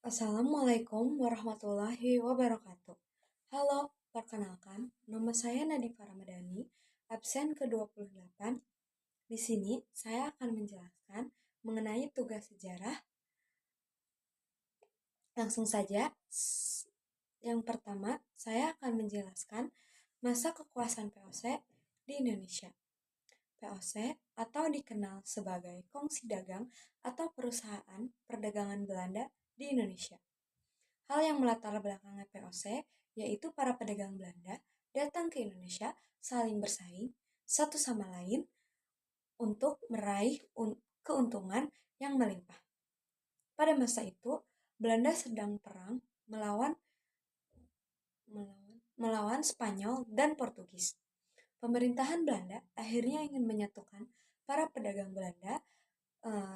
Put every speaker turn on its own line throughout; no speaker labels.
Assalamualaikum warahmatullahi wabarakatuh. Halo, perkenalkan, nama saya Nadifa Ramadhani, absen ke-28. Di sini saya akan menjelaskan mengenai tugas sejarah. Langsung saja, yang pertama saya akan menjelaskan masa kekuasaan VOC di Indonesia. VOC atau dikenal sebagai Kongsi Dagang atau Perusahaan Perdagangan Belanda di Indonesia. Hal yang melatar belakangi VOC yaitu para pedagang Belanda datang ke Indonesia saling bersaing satu sama lain untuk meraih keuntungan yang melimpah. Pada masa itu, Belanda sedang perang melawan Spanyol dan Portugis. Pemerintahan Belanda akhirnya ingin menyatukan para pedagang Belanda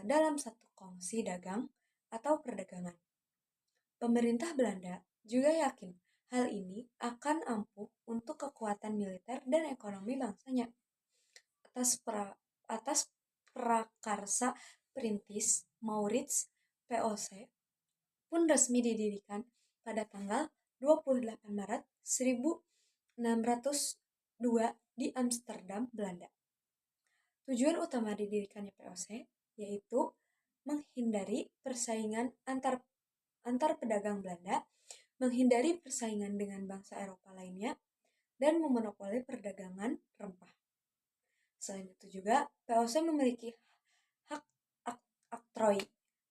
dalam satu kongsi dagang atau perdagangan. Pemerintah Belanda juga yakin hal ini akan ampuh untuk kekuatan militer dan ekonomi bangsanya. Atas prakarsa Perintis Maurits, VOC pun resmi didirikan pada tanggal 28 Maret 1602 di Amsterdam, Belanda. Tujuan utama didirikannya VOC yaitu menghindari persaingan antar pedagang Belanda, menghindari persaingan dengan bangsa Eropa lainnya, dan memonopoli perdagangan rempah. Selain itu juga, VOC memiliki hak oktroi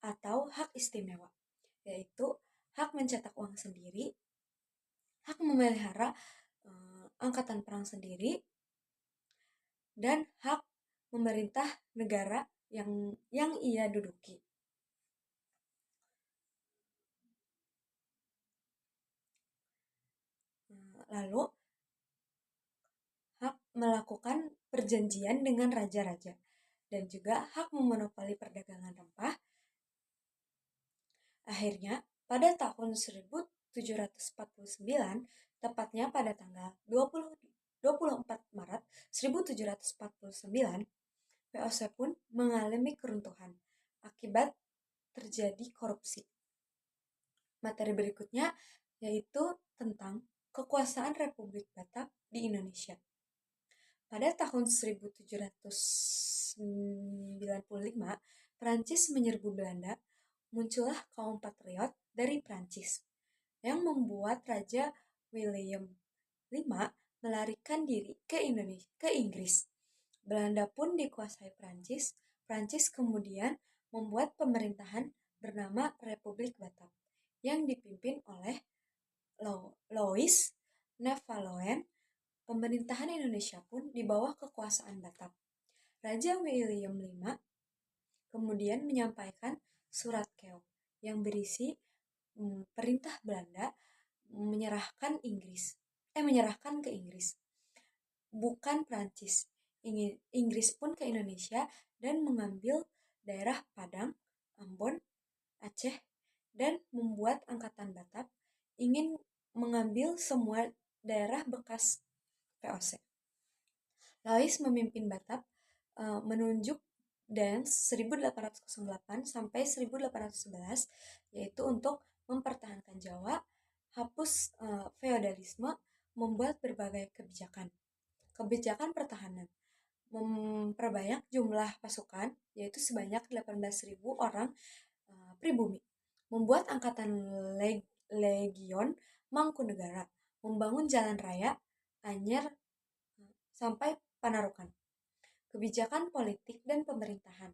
atau hak istimewa, yaitu hak mencetak uang sendiri, hak memelihara angkatan perang sendiri, dan hak memerintah negara yang ia duduki. Lalu, hak melakukan perjanjian dengan raja-raja, dan juga hak memonopoli perdagangan rempah. Akhirnya, pada tahun 1749, tepatnya pada tanggal 24 Maret 1749, VOC pun mengalami keruntuhan akibat terjadi korupsi. Materi berikutnya yaitu tentang kekuasaan Republik Batak di Indonesia. Pada tahun 1795, Prancis menyerbu Belanda. Muncullah kaum patriot dari Prancis yang membuat Raja William V melarikan diri ke Inggris. Belanda pun dikuasai Prancis. Prancis kemudian membuat pemerintahan bernama Republik Batak yang dipimpin oleh Louis Napoleon. Pemerintahan Indonesia pun di bawah kekuasaan Batak. Raja William V kemudian menyampaikan surat keok yang berisi perintah Belanda menyerahkan ke Inggris, bukan Prancis. Inggris pun ke Indonesia dan mengambil daerah Padang, Ambon, Aceh, dan membuat angkatan Batak ingin mengambil semua daerah bekas VOC. Louis memimpin Batak menunjuk dan 1808 sampai 1811 yaitu untuk mempertahankan Jawa, hapus feodalisme, membuat berbagai kebijakan. Kebijakan pertahanan, memperbanyak jumlah pasukan yaitu sebanyak 18.000 orang pribumi, membuat angkatan legion Mangkunegara, membangun jalan raya Anyer sampai Panarukan. Kebijakan politik dan pemerintahan.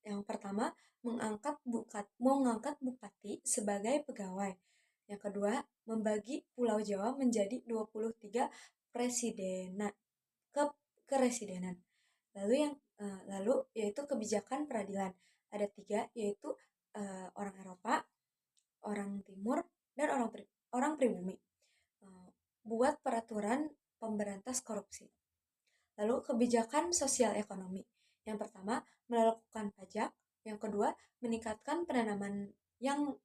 Yang pertama, mengangkat bupati sebagai pegawai. Yang kedua, membagi Pulau Jawa menjadi 23 keresidenan. Lalu yaitu kebijakan peradilan. Ada 3 yaitu orang Eropa, orang Timur, dan orang pribumi. Buat peraturan pemberantas korupsi. Lalu kebijakan sosial ekonomi. Yang pertama, melakukan pajak. Yang kedua, meningkatkan penanaman yang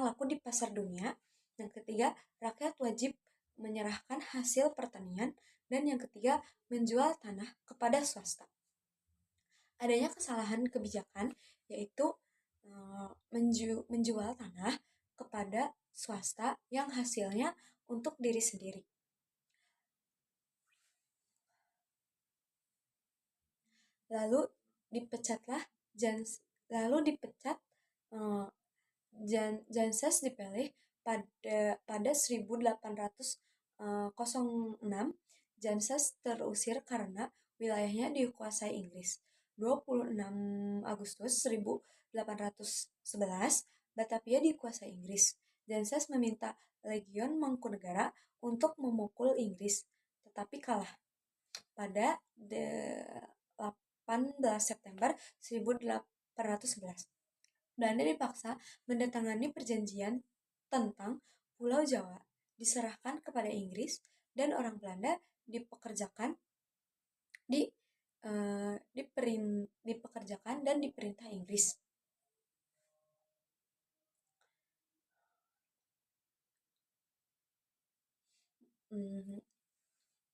laku di pasar dunia. Yang ketiga, rakyat wajib menyerahkan hasil pertanian. Dan yang ketiga, menjual tanah kepada swasta. adanya kesalahan kebijakan, yaitu menjual tanah kepada swasta yang hasilnya untuk diri sendiri. Lalu dipecatlah Jans lalu dipecat eh, Janssens dipilih pada 1806. Janssens terusir karena wilayahnya dikuasai Inggris. 26 Agustus 1811, Batavia dikuasai Inggris. Janssens meminta Legion Mangkunegara untuk memukul Inggris, tetapi kalah. Pada 18 September 1811, Belanda dipaksa mendatangani perjanjian tentang Pulau Jawa, diserahkan kepada Inggris, dan orang Belanda dipekerjakan di dipekerjakan dan diperintah Inggris.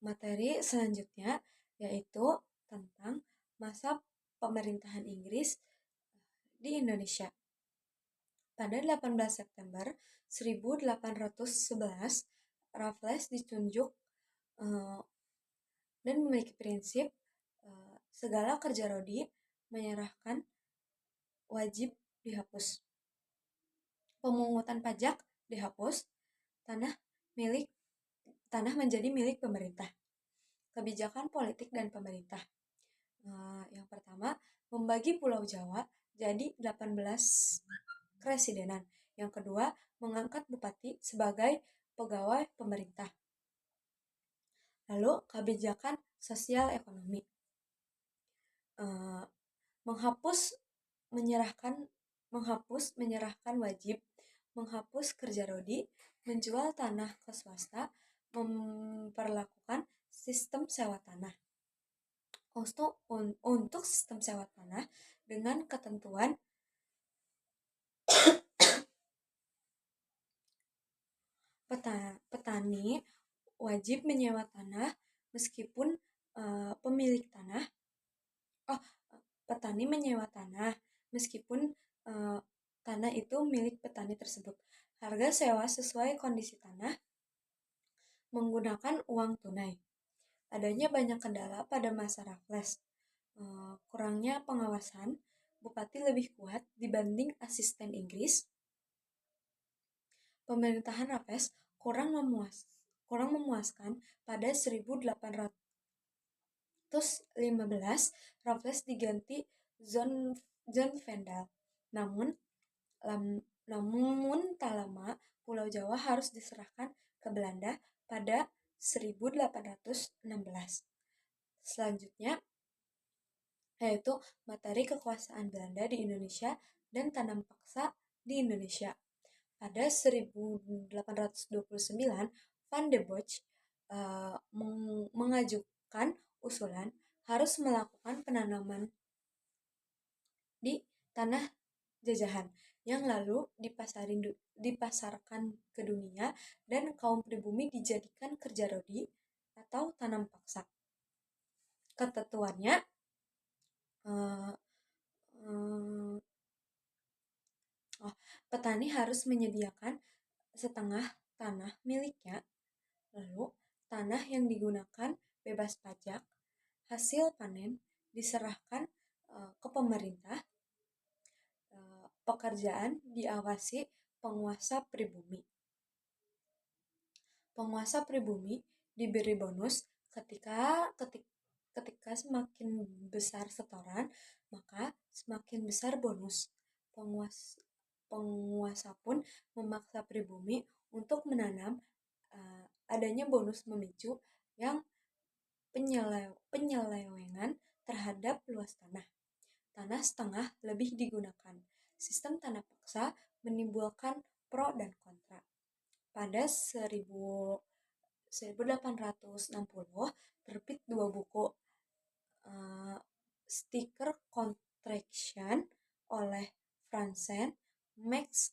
Materi selanjutnya yaitu tentang masa pemerintahan Inggris di Indonesia. Pada 18 September 1811, Raffles ditunjuk dan memiliki prinsip segala kerja rodi menyerahkan wajib dihapus. Pemungutan pajak dihapus, tanah menjadi milik pemerintah. Kebijakan politik dan pemerintah. Yang pertama, membagi Pulau Jawa jadi 18 kresidenan. Yang kedua, mengangkat bupati sebagai pegawai pemerintah. Lalu, kebijakan sosial ekonomi. Menghapus menyerahkan wajib, menghapus kerja rodi, menjual tanah ke swasta, memperlakukan sistem sewa tanah. Untuk sistem sewa tanah dengan ketentuan petani wajib menyewa tanah meskipun pemilik tanah petani menyewa tanah meskipun tanah itu milik petani tersebut. Harga sewa sesuai kondisi tanah, menggunakan uang tunai. Adanya banyak kendala pada masa Raffles. Kurangnya pengawasan, bupati lebih kuat dibanding asisten Inggris. Pemerintahan Raffles kurang memuaskan. Pada 1815, Raffles diganti John Vendel. Namun tak lama Pulau Jawa harus diserahkan ke Belanda pada 1816. Selanjutnya yaitu materi kekuasaan Belanda di Indonesia dan tanam paksa di Indonesia. Pada 1829, Van de Bosch mengajukan usulan harus melakukan penanaman di tanah jajahan yang lalu dipasarkan ke dunia, dan kaum pribumi dijadikan kerja rodi atau tanam paksa. Ketentuannya petani harus menyediakan setengah tanah miliknya, lalu tanah yang digunakan bebas pajak, hasil panen diserahkan ke pemerintah, pekerjaan diawasi penguasa pribumi. Penguasa pribumi diberi bonus ketika semakin besar setoran, maka semakin besar bonus. Penguasa pun memaksa pribumi untuk menanam. Adanya bonus memicu yang penyelewengan terhadap luas tanah. Tanah setengah lebih digunakan. Sistem tanah paksa menimbulkan pro dan kontra. Pada 1860 terbit dua buku, Sticker Contraction oleh Franzen, Max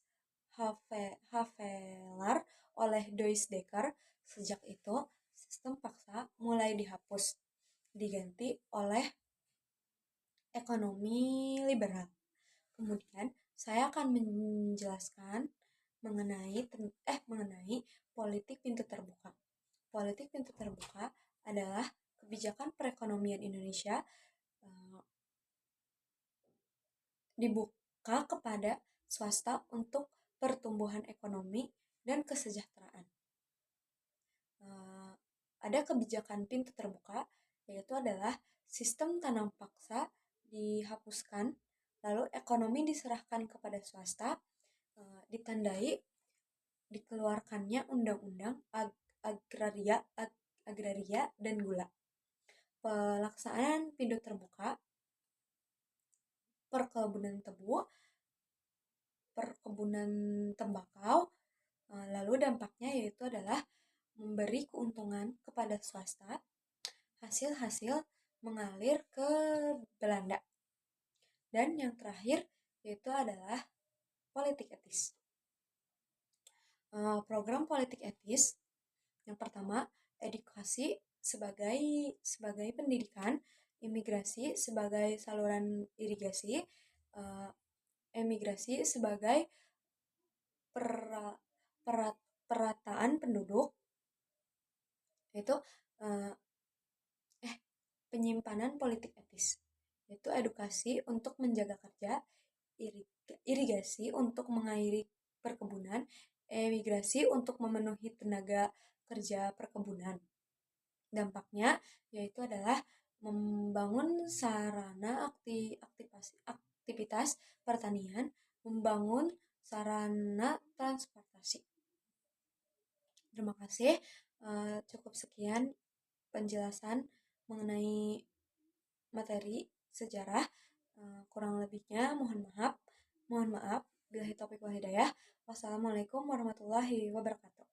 Havelaar oleh Doisdekker. Sejak itu, sistem paksa mulai dihapus, diganti oleh ekonomi liberal. Kemudian saya akan menjelaskan mengenai politik pintu terbuka. Politik pintu terbuka adalah kebijakan perekonomian Indonesia dibuka kepada swasta untuk pertumbuhan ekonomi dan kesejahteraan. Ada kebijakan pintu terbuka, yaitu adalah sistem tanam paksa dihapuskan, lalu ekonomi diserahkan kepada swasta, ditandai dikeluarkannya undang-undang agraria dan gula. Pelaksanaan pintu terbuka, perkebunan tebu, perkebunan tembakau, lalu dampaknya yaitu adalah memberi keuntungan kepada swasta, hasil-hasil mengalir ke Belanda. Dan yang terakhir yaitu adalah politik etis. Program politik etis yang pertama, edukasi sebagai pendidikan, imigrasi sebagai saluran irigasi, emigrasi sebagai perataan penduduk, yaitu penyimpanan politik etis, yaitu edukasi untuk menjaga kerja, irigasi untuk mengairi perkebunan, emigrasi untuk memenuhi tenaga kerja perkebunan. Dampaknya yaitu adalah membangun sarana aktivitas pertanian, membangun sarana transportasi. Terima kasih. Cukup sekian penjelasan mengenai materi sejarah. Kurang lebihnya mohon maaf. Billahi taufiq wal hidayah. Wassalamualaikum warahmatullahi wabarakatuh.